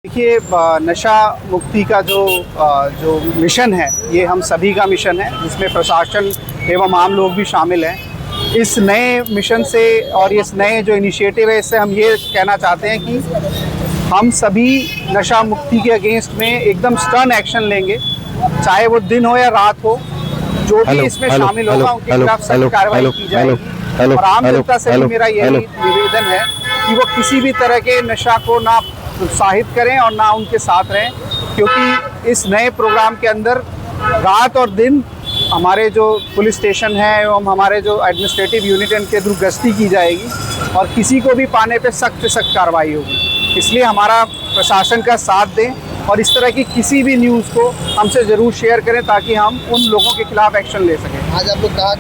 देखिए, नशा मुक्ति का जो मिशन है, ये हम सभी का मिशन है, जिसमें प्रशासन एवं आम लोग भी शामिल हैं। इस नए मिशन से और इस नए जो इनिशिएटिव है, इससे हम ये कहना चाहते हैं कि हम सभी नशा मुक्ति के अगेंस्ट में एकदम स्टर्न एक्शन लेंगे, चाहे वो दिन हो या रात हो। जो भी इसमें शामिल होगा उनके खिलाफ सख्त कार्रवाई की जाएगी। और आम जनता से भी मेरा यही निवेदन है कि वो किसी भी तरह के नशा को ना प्रोत्साहित करें और ना उनके साथ रहें, क्योंकि इस नए प्रोग्राम के अंदर रात और दिन हमारे जो पुलिस स्टेशन है एवं हमारे जो एडमिनिस्ट्रेटिव यूनिट है, इनके थ्रू गश्ती की जाएगी और किसी को भी पाने पे सख्त से सख्त कार्रवाई होगी। इसलिए हमारा प्रशासन का साथ दें और इस तरह की किसी भी न्यूज़ को हमसे ज़रूर शेयर करें, ताकि हम उन लोगों के खिलाफ एक्शन ले सकें। आज आप लोग कहाँ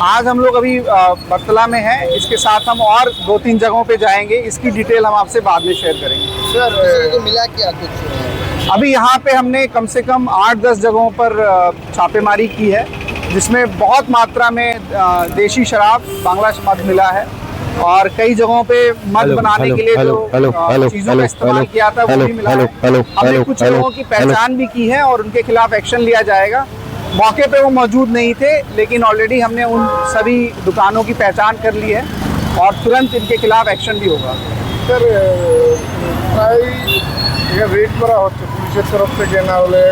आज हम लोग अभी बर्तला में हैं, इसके साथ हम और 2-3 जगहों पे जाएंगे। इसकी डिटेल हम आपसे बाद में शेयर करेंगे। सर को मिला क्या कुछ? अभी यहाँ पे हमने कम से कम 8-10 जगहों पर छापेमारी की है, जिसमें बहुत मात्रा में देशी शराब, बांग्ला मद मिला है और कई जगहों पे मद बनाने के लिए जो चीज़ों का इस्तेमाल किया था वो भी मिला है। हमने कुछ लोगों की पहचान भी की है और उनके खिलाफ एक्शन लिया जाएगा। मौके पे वो मौजूद नहीं थे, लेकिन ऑलरेडी हमने उन सभी दुकानों की पहचान कर ली है और तुरंत इनके खिलाफ एक्शन भी होगा। सर रेड करा হচ্ছে পুলিশের তরফ থেকে, না হলে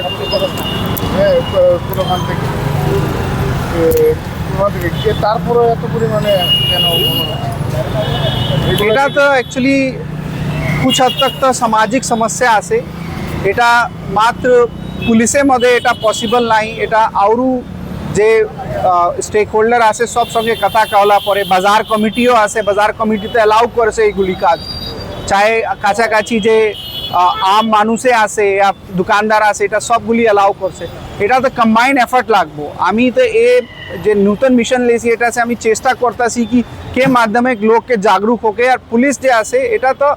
তারপরে এত পরিমাণে কেন? এটা তো एक्चुअली कुछ हद तक तो सामाजिक समस्या आसे এটা मात्र पुलिसे मध्ये এটা पॉसिबल नाही। এটা आउरू जे स्टेक होल्डर आसे सब संगे कथा कहला पड़े। बाजार कमिटीओ आसे, बाजार कमिटीते अलाउ करसे एगुली काज, चाहे काछाकाछि जे आम मानुषे आसे या दुकानदार आसे, এটা সবগুলি अलाउ করছে। এটা তো কম্বাইন্ড এফর্ট লাগবো। আমি তো যে নতুন মিশন লেছি, এটাতে আমি চেষ্টা করতেছি কি কে মাধ্যমে লোককে জাগরুক হোকে। আর পুলিশ যে আছে, এটা তো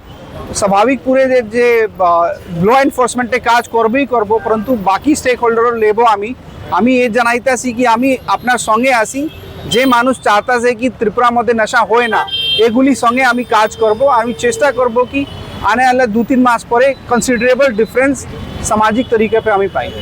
স্বাভাবিক পুরে যে ল এনফোর্সমেন্টে কাজ করবেই করব, परंतु বাকি স্টেক হোল্ডারও লেবো। আমি এই জানাইতেছি কি আমি আপনার সঙ্গে আসি। যে মানুষ চাইতেছে কি ত্রিপুরার মধ্যে নেশা হয় না, এগুলি সঙ্গে আমি কাজ করব। আমি চেষ্টা করব কি आने वाले 2-3 मास पर कंसिडरेबल डिफरेंस सामाजिक तरीके पे हमें पाएंगे।